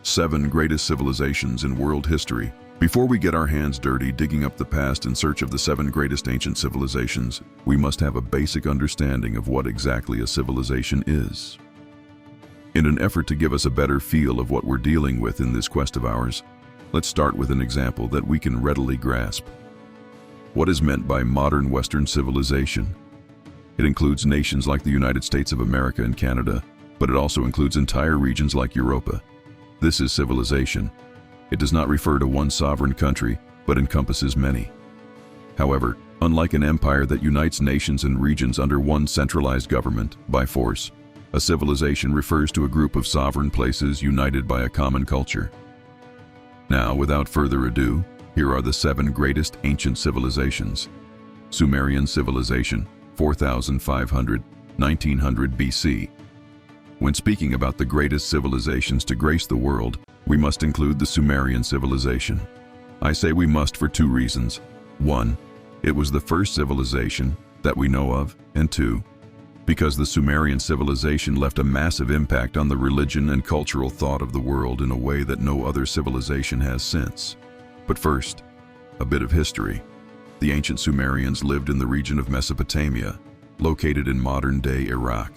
7 greatest civilizations in world history. Before we get our hands dirty digging up the past in search of the 7 greatest ancient civilizations, we must have a basic understanding of what exactly a civilization is. In an effort to give us a better feel of what we're dealing with in this quest of ours, let's start with an example that we can readily grasp. What is meant by modern Western civilization? It includes nations like the United States of America and Canada, but it also includes entire regions like Europa. This is civilization. It does not refer to one sovereign country, but encompasses many. However, unlike an empire that unites nations and regions under one centralized government by force, a civilization refers to a group of sovereign places united by a common culture. Now, without further ado, here are the 7 greatest ancient civilizations. Sumerian civilization, 4500–1900 BC. When speaking about the greatest civilizations to grace the world, we must include the Sumerian civilization. I say we must for 2 reasons. 1, it was the first civilization that we know of, and 2, because the Sumerian civilization left a massive impact on the religion and cultural thought of the world in a way that no other civilization has since. But first, a bit of history. The ancient Sumerians lived in the region of Mesopotamia, located in modern-day Iraq.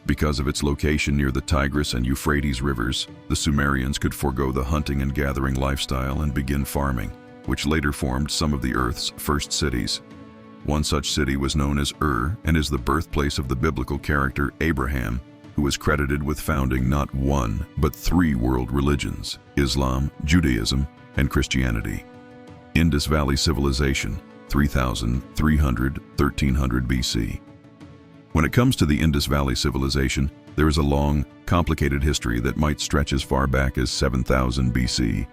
Because of its location near the Tigris and Euphrates rivers, the Sumerians could forego the hunting and gathering lifestyle and begin farming, which later formed some of the Earth's first cities. One such city was known as Ur and is the birthplace of the biblical character Abraham, who is credited with founding not 1, but 3 world religions: Islam, Judaism, and Christianity. Indus Valley Civilization, 3300–1300 BC. When it comes to the Indus Valley Civilization, there is a long, complicated history that might stretch as far back as 7000 BC.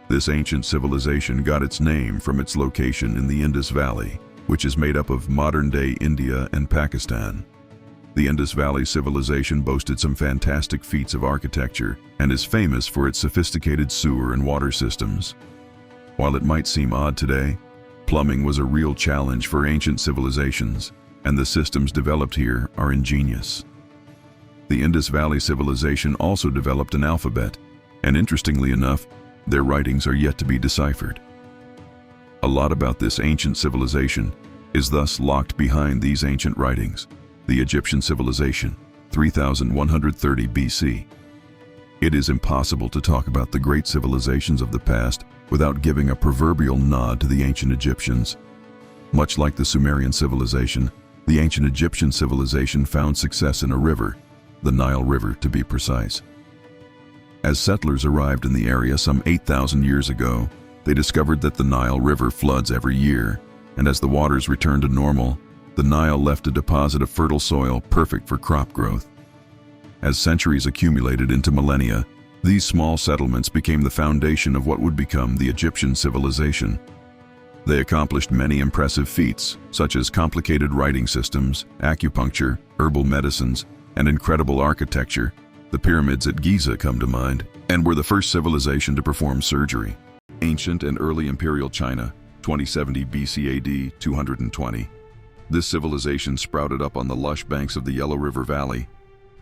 This ancient civilization got its name from its location in the Indus Valley, which is made up of modern-day India and Pakistan. The Indus Valley Civilization boasted some fantastic feats of architecture and is famous for its sophisticated sewer and water systems. While it might seem odd today, plumbing was a real challenge for ancient civilizations, and the systems developed here are ingenious. The Indus Valley Civilization also developed an alphabet, and interestingly enough, their writings are yet to be deciphered. A lot about this ancient civilization is thus locked behind these ancient writings. The Egyptian civilization, 3130 BC. It is impossible to talk about the great civilizations of the past without giving a proverbial nod to the ancient Egyptians. Much like the Sumerian civilization, the ancient Egyptian civilization found success in a river, the Nile River to be precise. As settlers arrived in the area some 8,000 years ago, they discovered that the Nile River floods every year, and as the waters returned to normal, the Nile left a deposit of fertile soil perfect for crop growth. As centuries accumulated into millennia, these small settlements became the foundation of what would become the Egyptian civilization. They accomplished many impressive feats, such as complicated writing systems, acupuncture, herbal medicines, and incredible architecture. The pyramids at Giza come to mind, and were the first civilization to perform surgery. Ancient and early imperial China, 2070 BC AD, 220. This civilization sprouted up on the lush banks of the Yellow River Valley.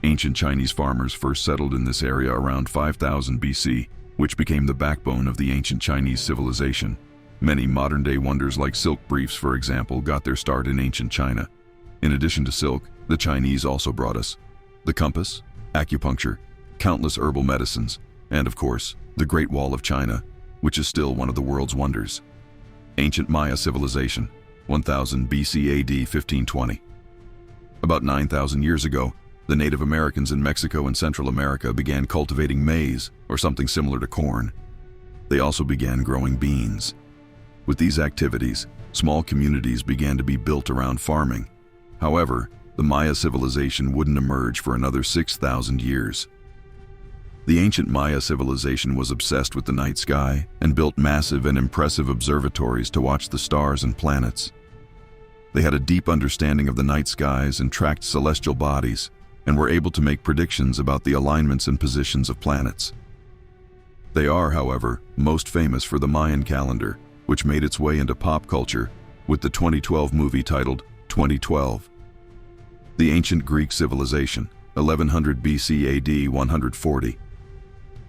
Ancient Chinese farmers first settled in this area around 5000 BC, which became the backbone of the ancient Chinese civilization. Many modern-day wonders like silk briefs, for example, got their start in ancient China. In addition to silk, the Chinese also brought us the compass, acupuncture, countless herbal medicines, and of course, the Great Wall of China, which is still one of the world's wonders. Ancient Maya civilization, 1000 BC AD 1520. About 9,000 years ago, the Native Americans in Mexico and Central America began cultivating maize, or something similar to corn. They also began growing beans. With these activities, small communities began to be built around farming. However, the Maya civilization wouldn't emerge for another 6,000 years. The ancient Maya civilization was obsessed with the night sky and built massive and impressive observatories to watch the stars and planets. They had a deep understanding of the night skies and tracked celestial bodies, and were able to make predictions about the alignments and positions of planets. They are, however, most famous for the Mayan calendar, which made its way into pop culture with the 2012 movie titled 2012. The ancient Greek civilization, 1100 BC AD 140.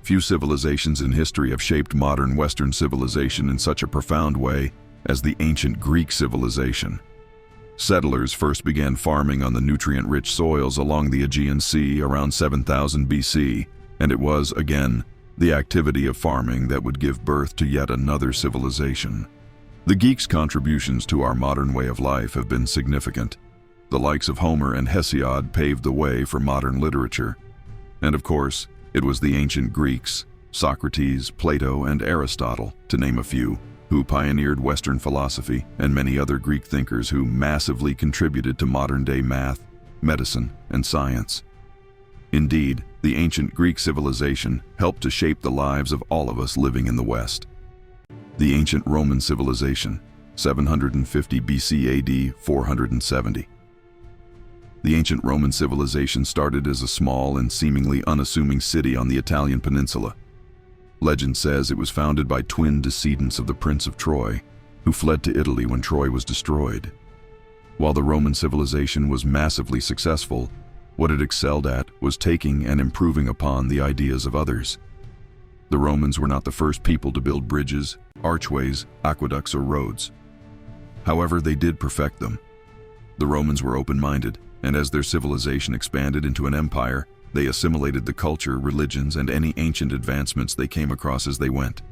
Few civilizations in history have shaped modern Western civilization in such a profound way as the ancient Greek civilization. Settlers first began farming on the nutrient-rich soils along the Aegean Sea around 7000 BC, and it was, again, the activity of farming that would give birth to yet another civilization. The Greeks' contributions to our modern way of life have been significant. The likes of Homer and Hesiod paved the way for modern literature. And of course, it was the ancient Greeks, Socrates, Plato, and Aristotle, to name a few, who pioneered Western philosophy, and many other Greek thinkers who massively contributed to modern-day math, medicine, and science. Indeed, the ancient Greek civilization helped to shape the lives of all of us living in the West. The ancient Roman civilization, 750 BC AD 470. The ancient Roman civilization started as a small and seemingly unassuming city on the Italian peninsula. Legend says it was founded by twin descendants of the Prince of Troy, who fled to Italy when Troy was destroyed. While the Roman civilization was massively successful, what it excelled at was taking and improving upon the ideas of others. The Romans were not the first people to build bridges, archways, aqueducts, or roads. However, they did perfect them. The Romans were open-minded, and as their civilization expanded into an empire, they assimilated the culture, religions, and any ancient advancements they came across as they went.